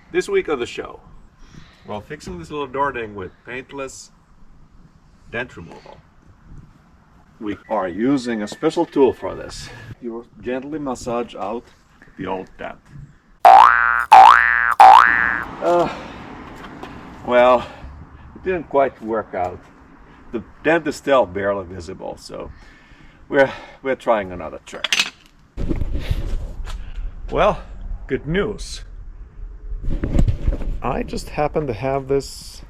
This week on the show, well, fixing this little door ding with paintless dent removal. We are using a special tool for this. You gently massage out the old dent. Well, it didn't quite work out. The dent is still barely visible, so we're trying another trick. Well, good news. I just happen to have this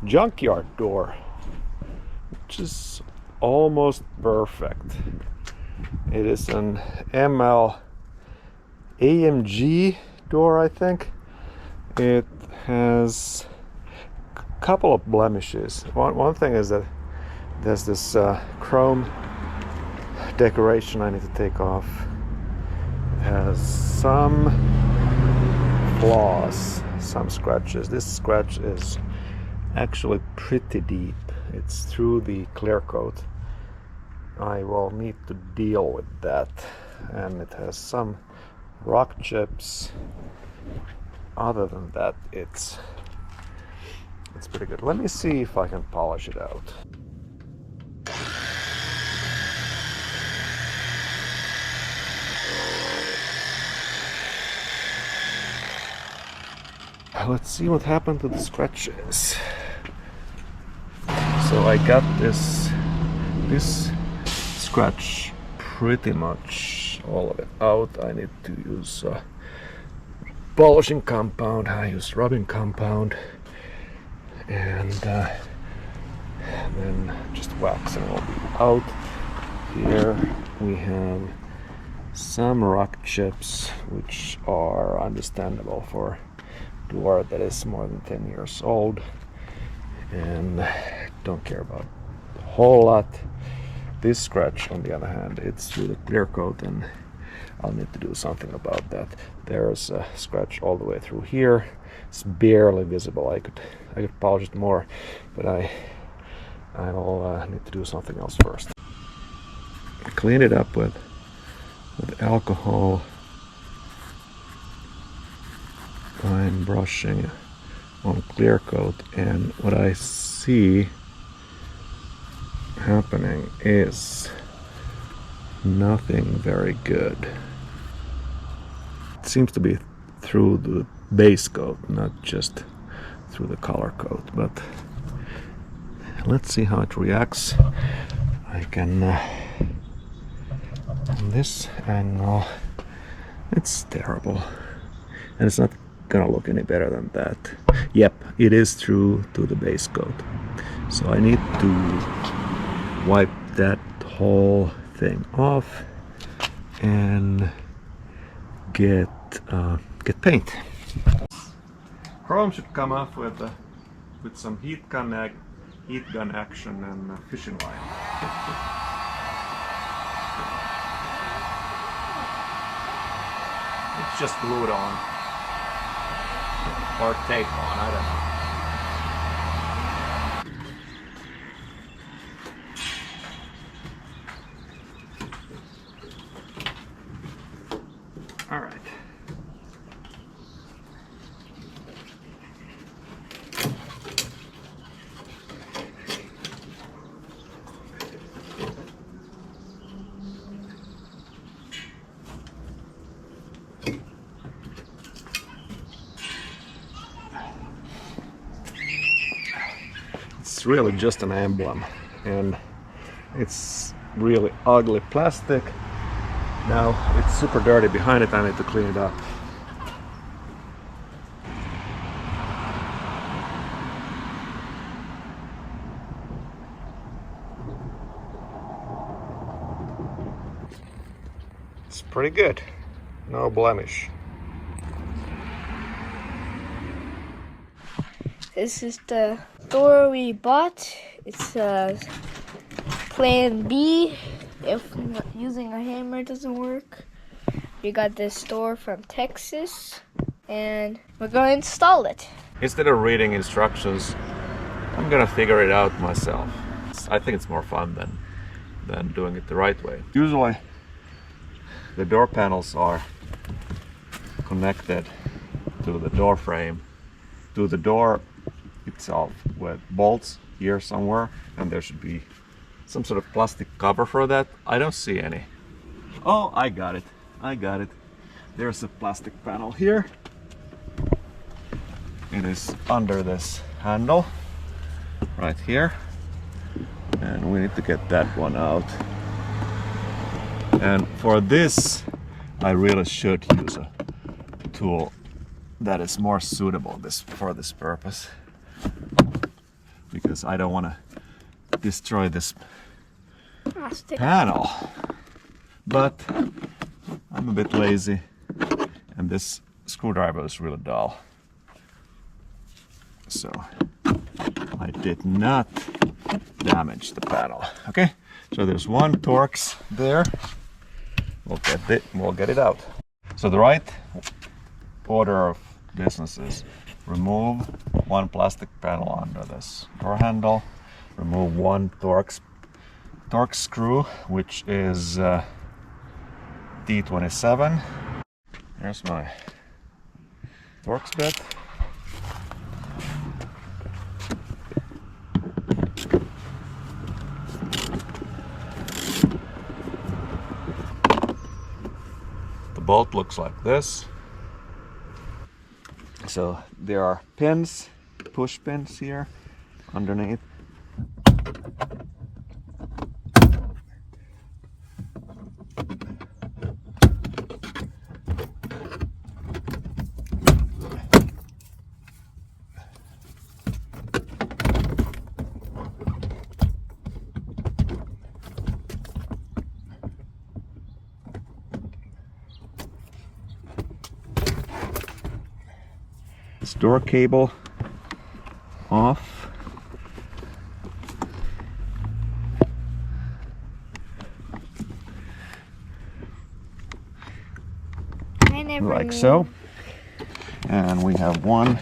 junkyard door, which is almost perfect. It is an AMG door, I think. It has a couple of blemishes. One thing is that there's this chrome decoration I need to take off. It has some flaws, some scratches. This scratch is actually pretty deep. It's through the clear coat. I will need to deal with that. And it has some rock chips. Other than that, it's pretty good. Let me see if I can polish it out. Let's see what happened to the scratches. So I got this scratch pretty much all of it out. I need to use polishing compound. I use rubbing compound, and then just waxing will be out. Here we have some rock chips, which are understandable for door that is more than 10 years old, and don't care about a whole lot. This scratch, on the other hand, it's through the clear coat, and I'll need to do something about that. There's a scratch all the way through here. It's barely visible. I could polish it more, but I'll need to do something else first. I cleaned it up with alcohol. I'm brushing on clear coat, and what I see happening is nothing very good. It seems to be through the base coat, not just through the color coat, but let's see how it reacts. I can on this angle, it's terrible, and it's not gonna look any better than that. Yep, it is through to the base coat, so I need to wipe that whole thing off and get paint. Chrome should come off with some heat gun action and fishing line. It's just glued on. Or tape on, I don't know. All right. It's really just an emblem, and it's really ugly plastic. Now it's super dirty behind it. I need to clean it up. It's pretty good, no blemish. This is the door we bought. It's plan B if using a hammer doesn't work. We got this door from Texas, and we're going to install it. Instead of reading instructions, I'm gonna figure it out myself. I think it's more fun than doing it the right way. Usually the door panels are connected to the door frame, to the door itself with bolts here somewhere, and there should be some sort of plastic cover for that. I don't see any. Oh, I got it. I got it. There's a plastic panel here. It is under this handle right here, and we need to get that one out. And for this I really should use a tool that is more suitable for this purpose, because I don't want to destroy this plastic panel. But I'm a bit lazy, and this screwdriver is really dull, so I did not damage the panel. Okay, so there's one Torx there. We'll get it out. So the right order of business is remove one plastic panel under this door handle, remove one Torx screw, which is T27. Here's my Torx bit. The bolt looks like this. So there are pins, push pins here underneath. Door cable off. Like so. And we have one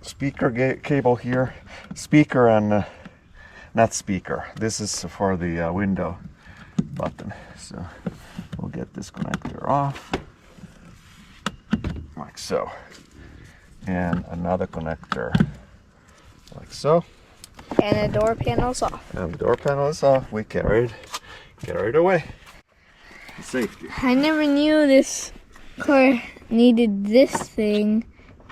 speaker cable here. Speaker and not speaker. This is for the window button. So we'll get this connector off. Like so, and another connector like so, and the door panel's off. And the door panel is off. We carried it away. Safety. I never knew this car needed this thing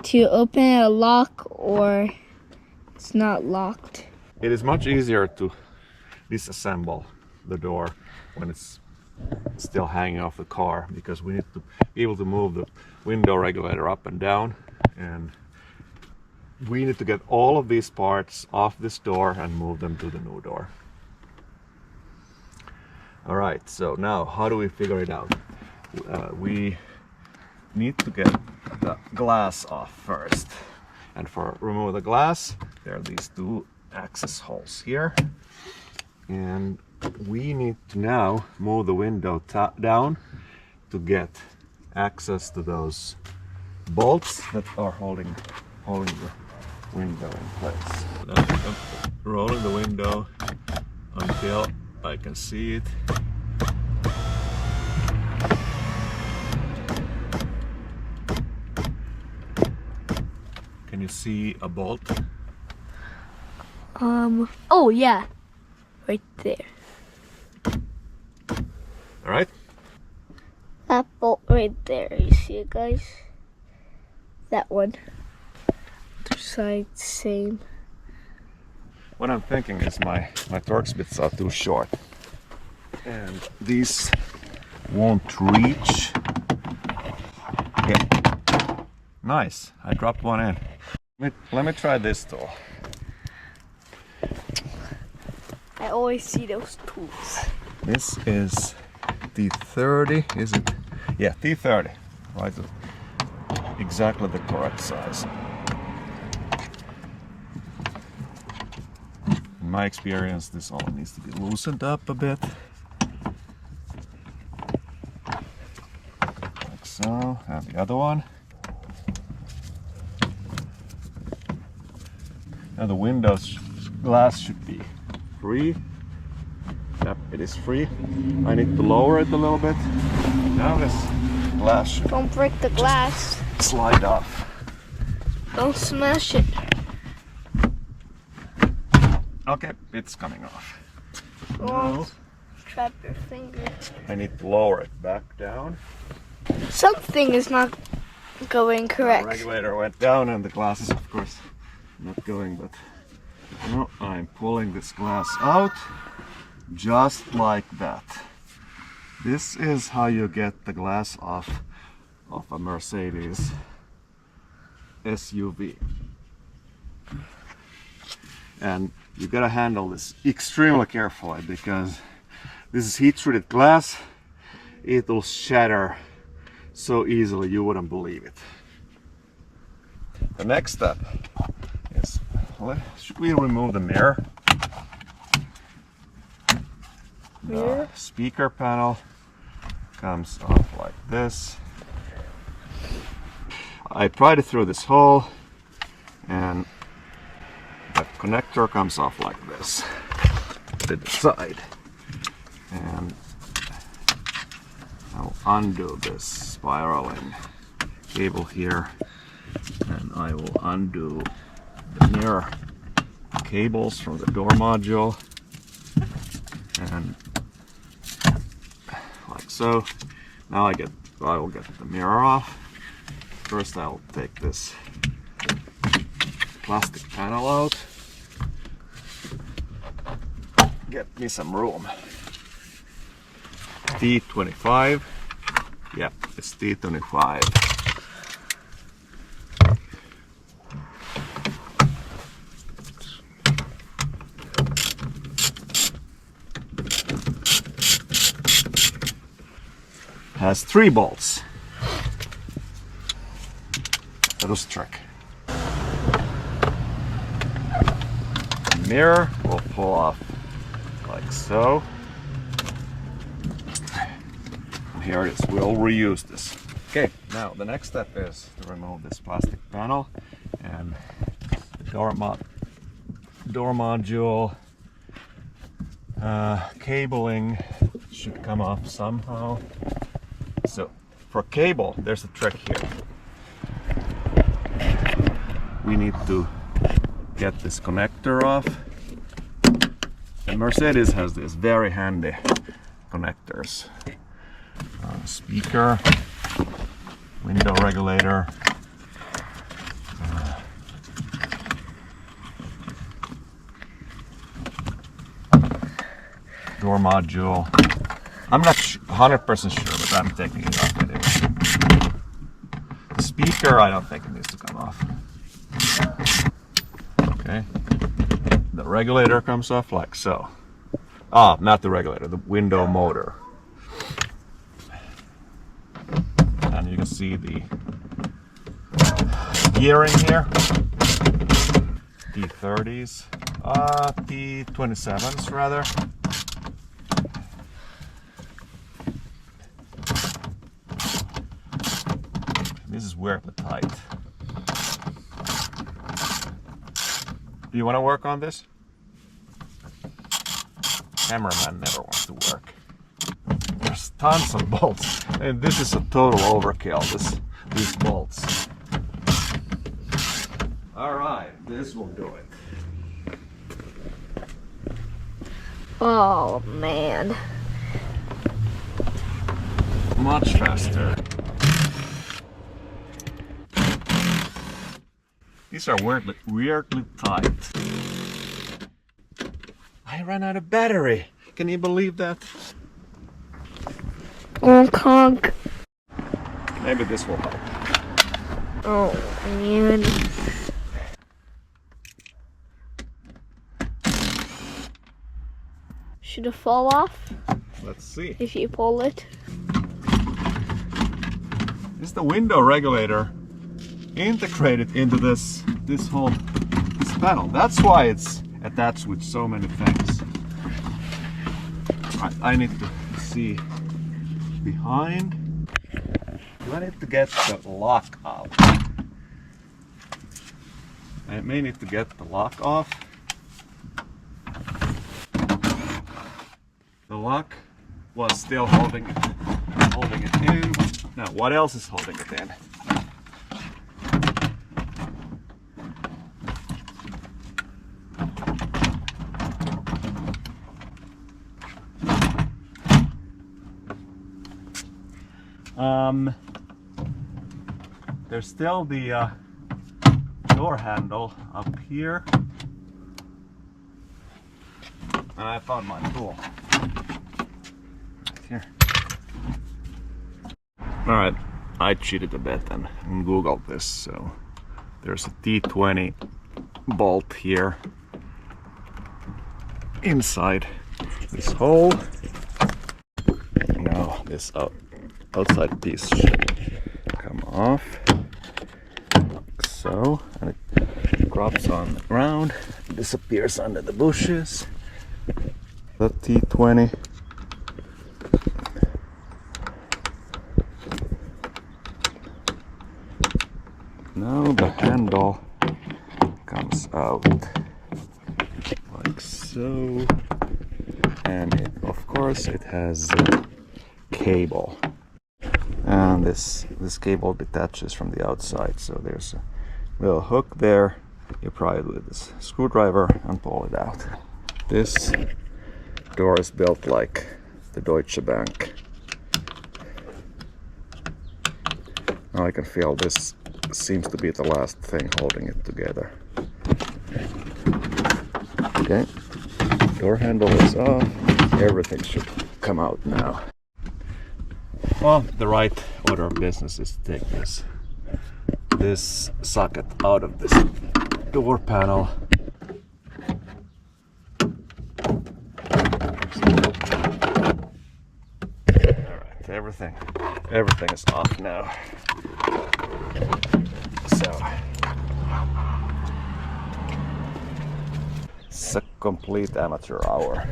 to open a lock, or it's not locked. It is much easier to disassemble the door when it's still hanging off the car, because we need to be able to move the window regulator up and down, and we need to get all of these parts off this door and move them to the new door. All right, so now how do we figure it out? We need to get the glass off first, and for remove the glass there are these two access holes here, and we need to now move the window down to get access to those bolts that are holding the window in place. I'm rolling the window until I can see it. Can you see a bolt? Oh yeah, right there. All right. That bolt right there, you see it, guys? That one. Other side, same. What I'm thinking is my Torx bits are too short, and these won't reach. Yeah. Nice. I dropped one in. Let me try this tool. I always see those tools. This is T30, is it? Yeah, T30. Right, exactly the correct size. In my experience, this all needs to be loosened up a bit. Like so, and the other one. Now the window's glass should be free. Yep, it is free. I need to lower it a little bit. Now this glass should Don't break the glass. slide off. Don't smash it. Okay, it's coming off. Don't Now trap your finger. I need to lower it back down. Something is not going The correct. regulator went down and the glass is of course not going, but now I'm pulling this glass out just like that. This is how you get the glass off of a Mercedes SUV. And you gotta handle this extremely carefully because this is heat treated glass. It will shatter so easily you wouldn't believe it. The next step is, should we remove the mirror? Mirror? The speaker panel comes off like this. I pried it through this hole and that connector comes off like this to the side. And I'll undo this spiraling cable here and I will undo the mirror cables from the door module and like so. Now I will get the mirror off. First I'll take this plastic panel out. Get me some room. T25. Yep, it's T25. Has 3 bolts. That was a trick. The mirror will pull off like so. And here it is. We'll reuse this. Okay, now the next step is to remove this plastic panel and the door module cabling should come off somehow. So for cable, there's a trick here. We need to get this connector off. And Mercedes has these very handy connectors. Speaker, window regulator, door module. I'm not 100% sure, but I'm taking it off anyway. The speaker, I don't think it needs to come off. Okay. The regulator comes off like so. Ah, not the regulator, the window motor. And you can see the gearing here. T30s, T27s rather. This is weirdly tight. Do you want to work on this? Cameraman never wants to work. There's tons of bolts, and this is a total overkill. These bolts. All right, this will do it. Oh man. Much faster. These are weirdly tight. I ran out of battery. Can you believe that? Oh, conk. Maybe this will help. Oh man. Should it fall off Let's see. if you pull it? Is the window regulator integrated into this panel? That's why it's attached with so many things. I need to see behind. Do I need to get the lock out? I may need to get the lock off. The lock was still holding it in. Now, what else is holding it in? There's still the door handle up here, and I found my tool right here. All right, I cheated a bit and googled this. So there's a T20 bolt here inside this hole. Now this outside piece should come off like so, and it drops on the ground, disappears under the bushes. The T20 now the handle comes out like so, and of course it has a cable, and this cable detaches from the outside, so there's a little hook there. You pry it with this screwdriver and pull it out. This door is built like the Deutsche Bank. Now I can feel this seems to be the last thing holding it together. Okay, door handle is off. Everything should come out now. Well, the right order of business is to take this socket out of this door panel. Alright, everything is off now. So it's a complete amateur hour.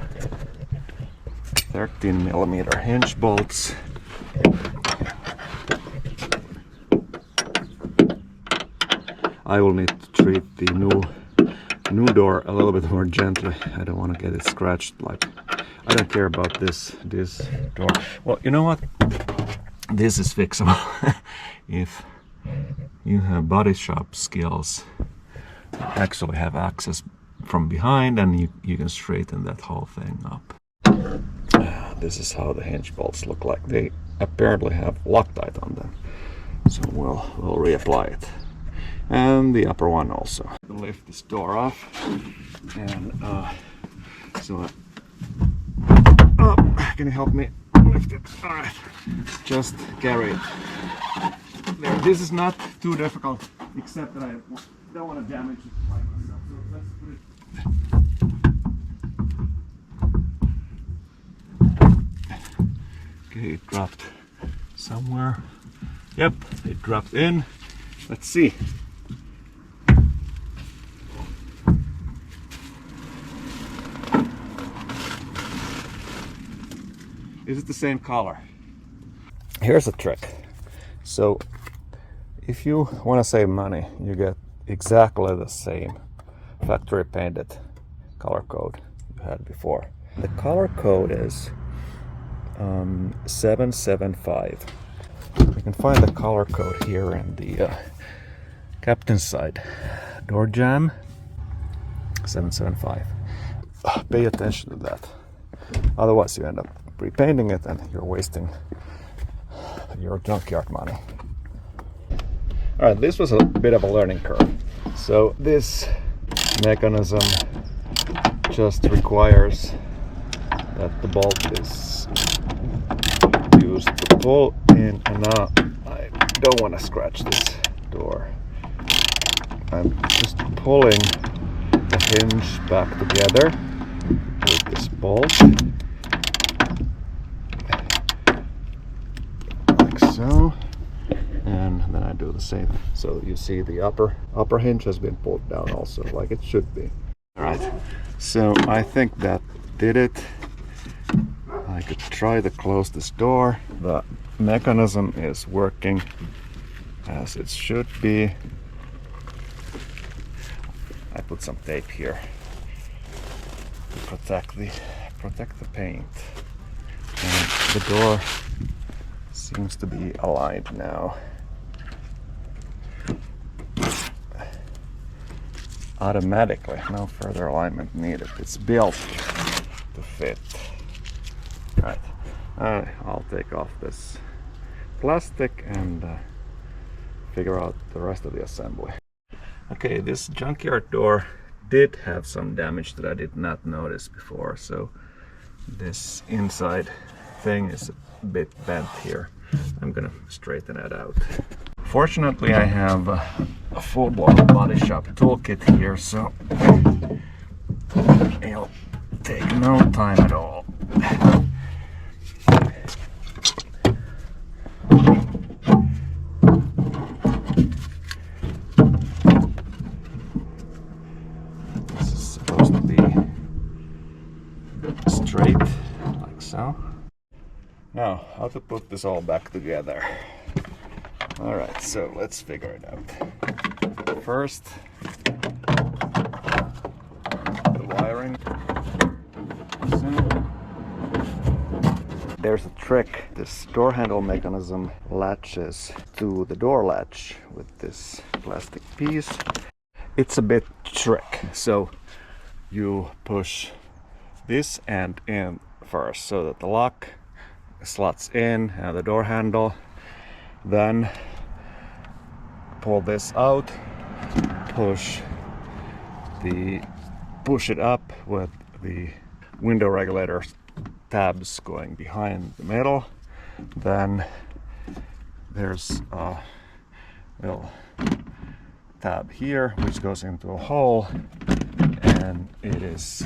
13mm hinge bolts. I will need to treat the new door a little bit more gently. I don't want to get it scratched. Like, I don't care about this door. Well, you know what? This is fixable. If you have body shop skills, you actually have access from behind, and you can straighten that whole thing up. This is how the hinge bolts look like. They apparently have Loctite on them, so we'll reapply it. And the upper one also. Lift this door off, and can you help me lift it? All right, just carry it. There. This is not too difficult, except that I don't want to damage it by myself. So let's put it. Okay, it dropped somewhere. Yep, it dropped in. Let's see. Is it the same color? Here's a trick. So if you want to save money, you get exactly the same factory painted color code you had before. The color code is 775. You can find the color code here in the captain's side door jamb. 775. Pay attention to that. Otherwise you end up repainting it and you're wasting your junkyard money. Alright, this was a bit of a learning curve. So this mechanism just requires that the bolt is used to pull in, and now I don't want to scratch this door. I'm just pulling the hinge back together with this bolt. Like so. And then I do the same. So you see the upper hinge has been pulled down also, like it should be. Alright, so I think that did it. I could try to close this door. The mechanism is working as it should be. I put some tape here to protect the paint. And the door Seems to be aligned now. Automatically, no further alignment needed. It's built to fit. Right, I'll take off this plastic and figure out the rest of the assembly. Okay, this junkyard door did have some damage that I did not notice before, so this inside thing is a bit bent here. I'm gonna straighten it out. Fortunately, I have a full-blown body shop toolkit here, so it'll take no time at all. This is supposed to be straight, like so. Now, how to put this all back together. Alright, so let's figure it out. First, the wiring. There's a trick. This door handle mechanism latches to the door latch with this plastic piece. It's a bit trick, so you push this end in first so that the lock slots in and the door handle. Then pull this out, push it up with the window regulator tabs going behind the middle. Then there's a little tab here which goes into a hole, and it is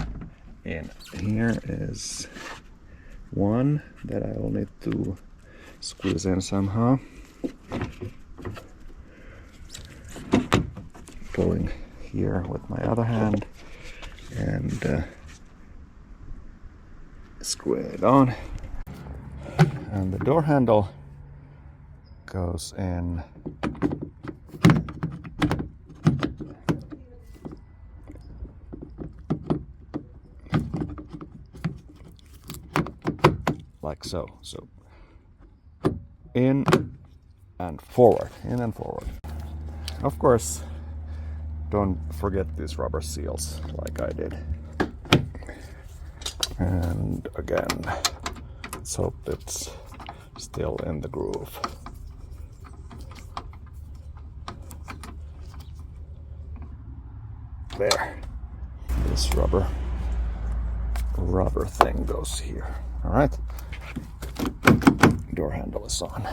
in. Here is one that I will need to squeeze in somehow. Pulling here with my other hand and screw it on, and the door handle goes in like so. So in and forward, in and forward. Of course, don't forget these rubber seals like I did. And again, let's hope it's still in the groove. There. This rubber thing goes here. All right. Door handle is on.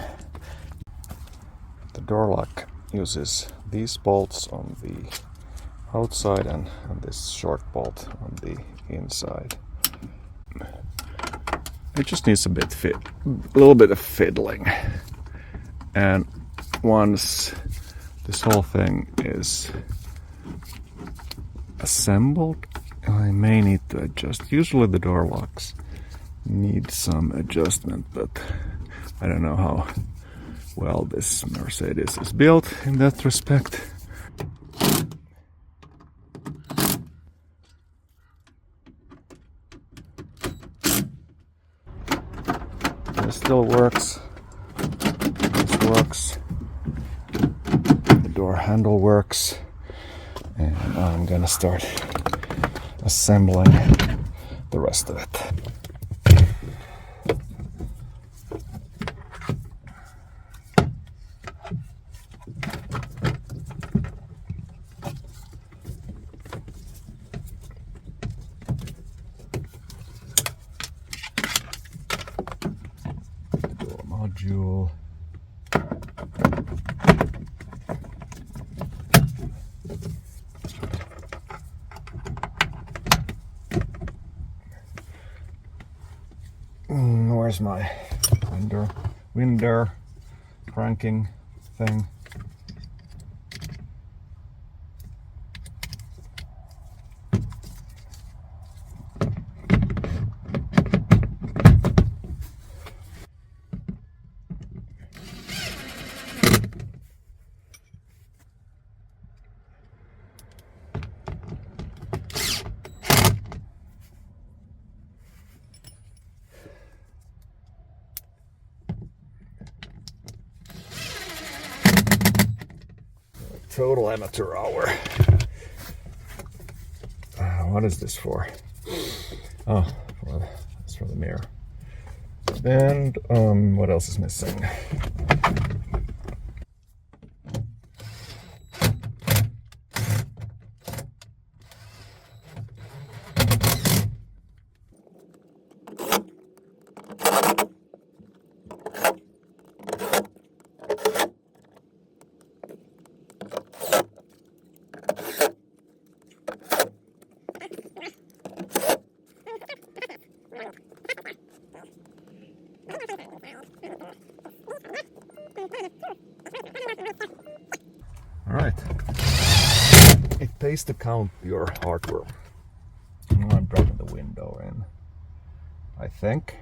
The door lock uses these bolts on the outside and this short bolt on the inside. It just needs a little bit of fiddling, and once this whole thing is assembled, I may need to adjust. Usually the door locks need some adjustment, but I don't know how well this Mercedes is built in that respect. This still works. This works. The door handle works. And I'm gonna start assembling the rest of it. Door module. Where's my window cranking thing? total amateur hour. What is this for? Oh, it's for the mirror. And what else is missing? Alright. It pays to count your hardware. Now I'm dropping the window in, I think.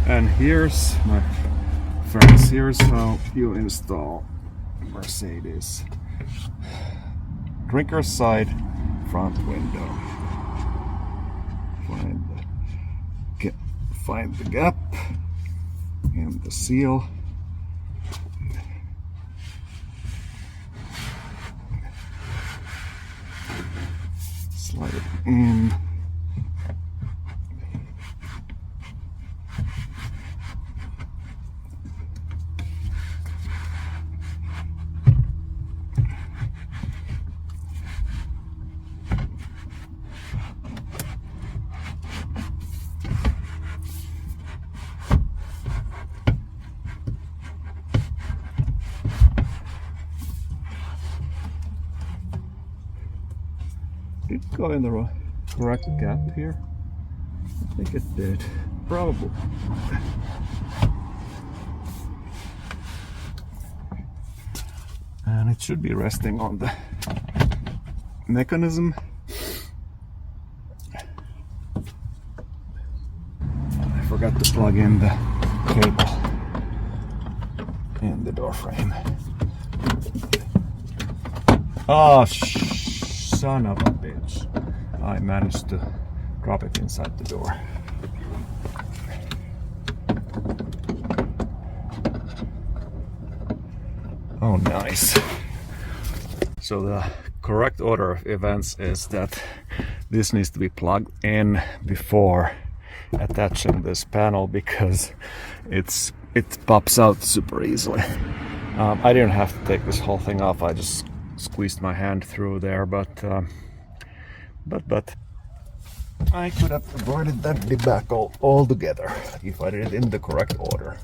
And here's, my friends, here's how you install Mercedes. Drinker's side front window. Find the gap and the seal. Slide it in. Did it go in the correct gap here? I think it did. Probably. And it should be resting on the mechanism. I forgot to plug in the cable in the door frame. Oh, son of a bitch. I managed to drop it inside the door. Oh, nice. So the correct order of events is that this needs to be plugged in before attaching this panel because it pops out super easily. I didn't have to take this whole thing off. I just squeezed my hand through there, but I could have avoided that debacle altogether if I did it in the correct order.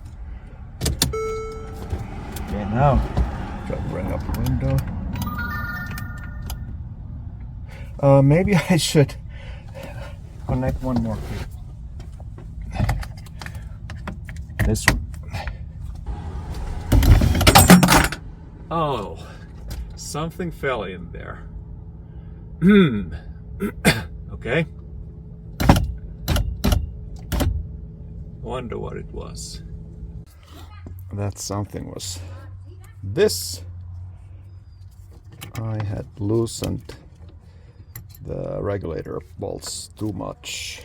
Okay, now try to bring up the window. Maybe I should connect one more clip. This one. Oh, something fell in there. Okay. Wonder what it was. That something was this. I had loosened the regulator bolts too much.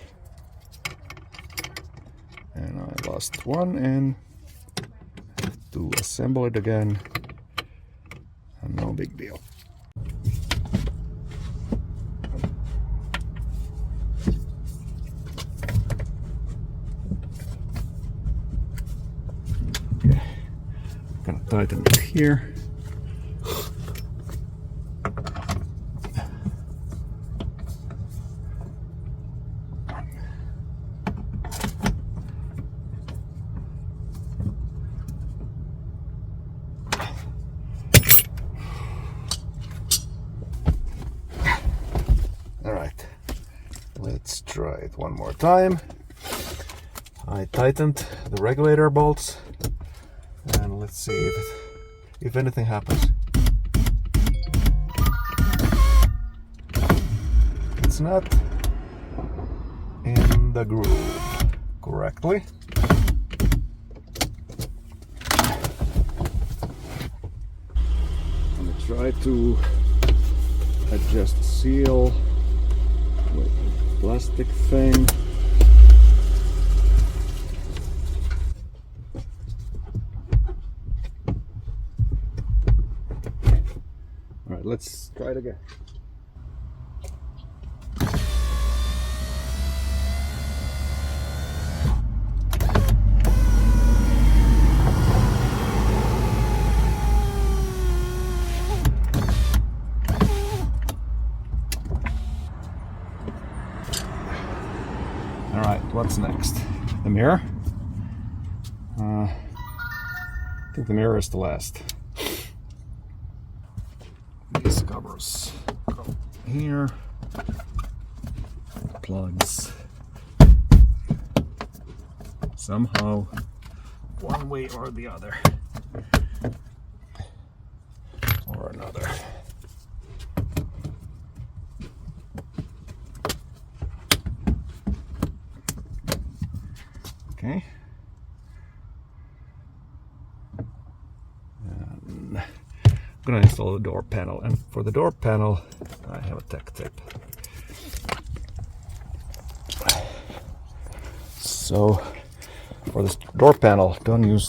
And I lost one and have to assemble it again. And no big deal. Okay, gonna tighten it here. Alright, let's try it one more time. I tightened the regulator bolts and let's see if anything happens. It's not in the groove correctly. I'm gonna try to adjust seal with a plastic thing. let's try it again. All right, what's next? The mirror? I think the mirror is the last. These covers go here. Plugs. Somehow, one way or the other. Or another. Okay. And I'm gonna install the door panel, and for the door panel I have a tech tip. So for this door panel, don't do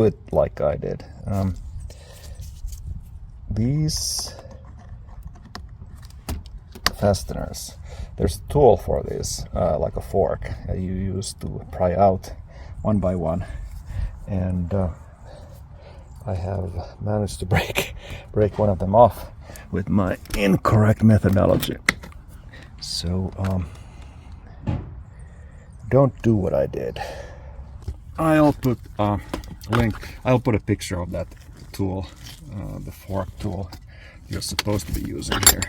it like I did. These fasteners, there's a tool for this, like a fork you use to pry out one by one, and I have managed to break one of them off with my incorrect methodology. So don't do what I did. I'll put a link. I'll put a picture of that tool, the fork tool you're supposed to be using here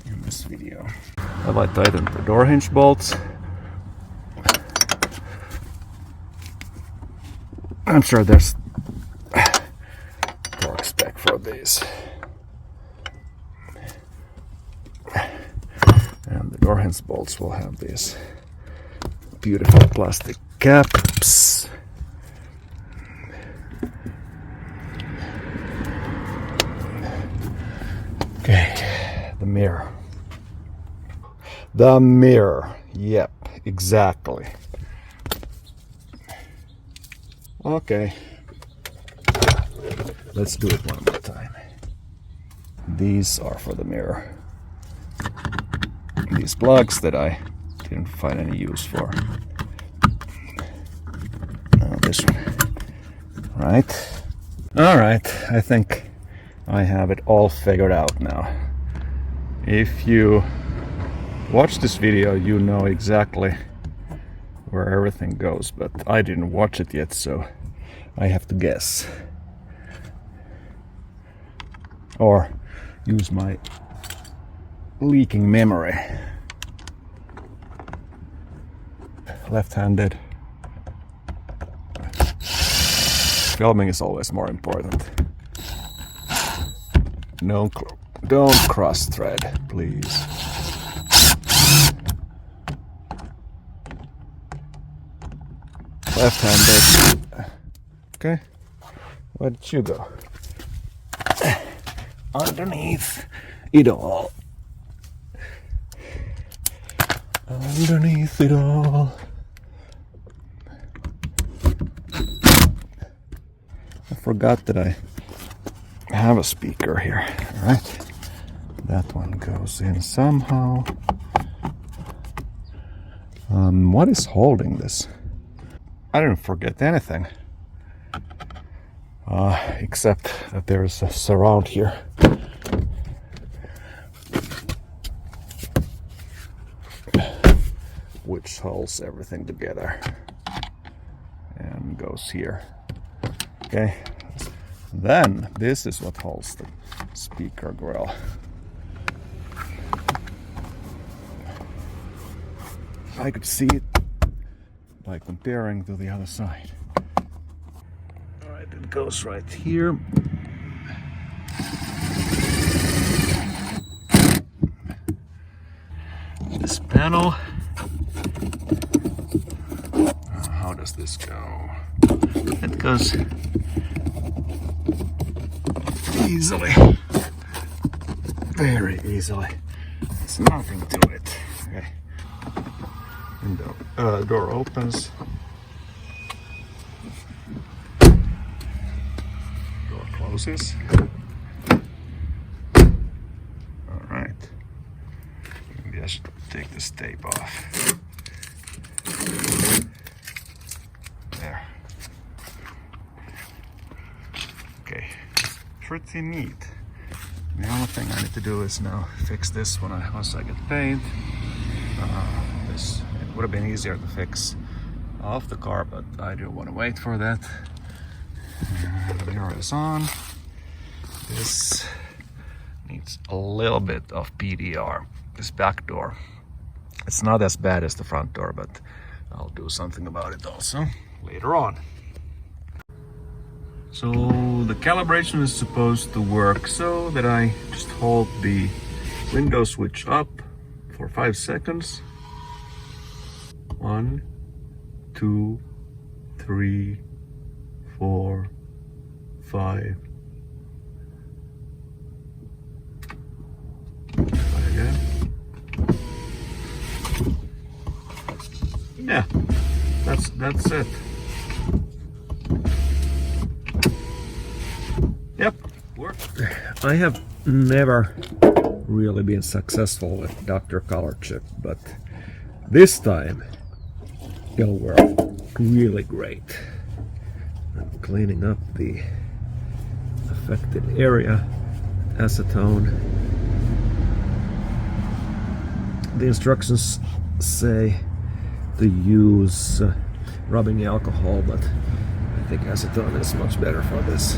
in this video. Have I tightened the door hinge bolts? I'm sure there's torque spec for these. And the door hinge bolts will have these beautiful plastic caps. Okay, the mirror. The mirror, yep, exactly. Okay, let's do it one more time. These are for the mirror. These plugs that I didn't find any use for. Now this one. Right. Alright, I think I have it all figured out now. If you watch this video, you know exactly where everything goes, but I didn't watch it yet, so I have to guess. Or use my leaking memory. Left-handed. Filming is always more important. No, don't cross thread, please. Left-handed. Okay. Where did you go? Underneath it all. Underneath it all. I forgot that I have a speaker here, right? That one goes in somehow. What is holding this? I didn't forget anything. Except that there's a surround here. Which holds everything together. And goes here. Okay. Then this is what holds the speaker grill. I could see it by comparing to the other side. Alright, it goes right here. This panel. How does this go? It goes easily. Very easily. There's nothing to it. Okay. Window, door opens. closes. Alright. Maybe I should take this tape off. There. Okay. Pretty neat. The only thing I need to do is now fix this once I get paint. It would have been easier to fix off the car, but I do want to wait for that. The mirror is on. This needs a little bit of PDR. This back door. It's not as bad as the front door, but I'll do something about it also later on. So the calibration is supposed to work so that I just hold the window switch up for 5 seconds. 1, 2, 3, 4, 5. Try again. Yeah, that's it. Yep, worked. I have never really been successful with Dr. Color Chip, but this time it'll work really great. I'm cleaning up the affected area, acetone. The instructions say to use rubbing alcohol, but I think acetone is much better for this.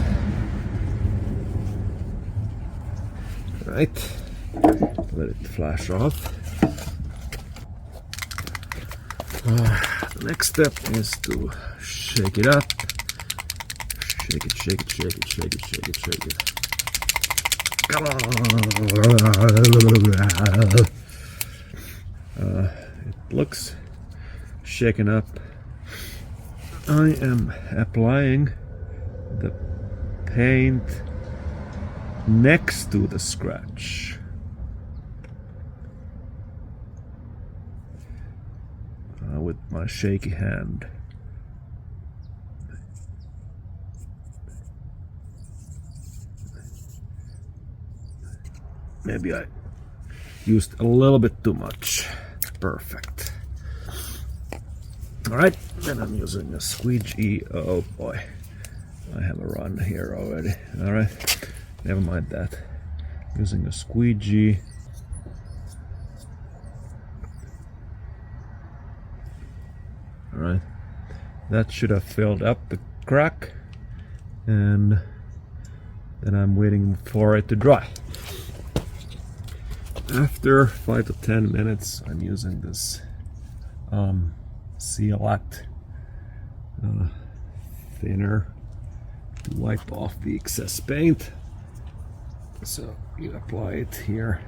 Right, let it flash off. The next step is to shake it up. Shake it, shake it, shake it, shake it, shake it, shake it. Come on! It looks shaken up. I am applying the paint next to the scratch. With my shaky hand. Maybe I used a little bit too much. Perfect. Alright, then I'm using a squeegee. Oh boy, I have a run here already. Alright, never mind that. Using a squeegee. Alright, that should have filled up the crack, and then I'm waiting for it to dry. After 5 to 10 minutes, I'm using this Seal-Act thinner to wipe off the excess paint. So you apply it here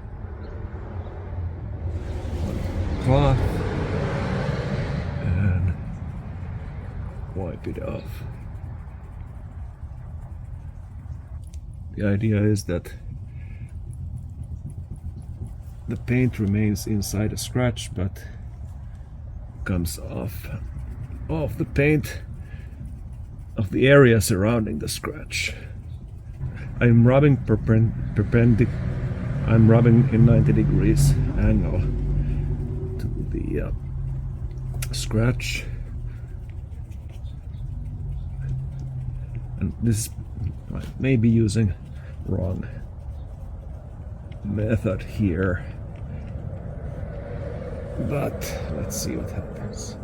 on the cloth and wipe it off. The idea is that the paint remains inside the scratch, but comes off the paint of the area surrounding the scratch. I'm rubbing I'm rubbing in 90 degrees angle to the scratch, and this I may be using wrong method here, but let's see what happens.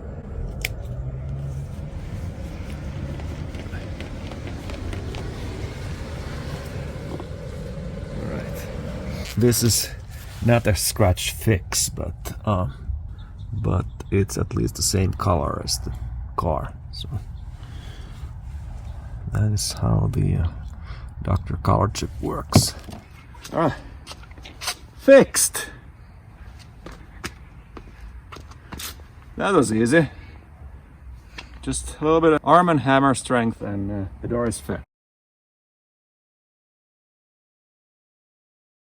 Alright, this is not a scratch fix, but it's at least the same color as the car, so that is how the Dr. Color Chip works. Alright, fixed! That was easy. Just a little bit of arm and hammer strength and the door is fixed.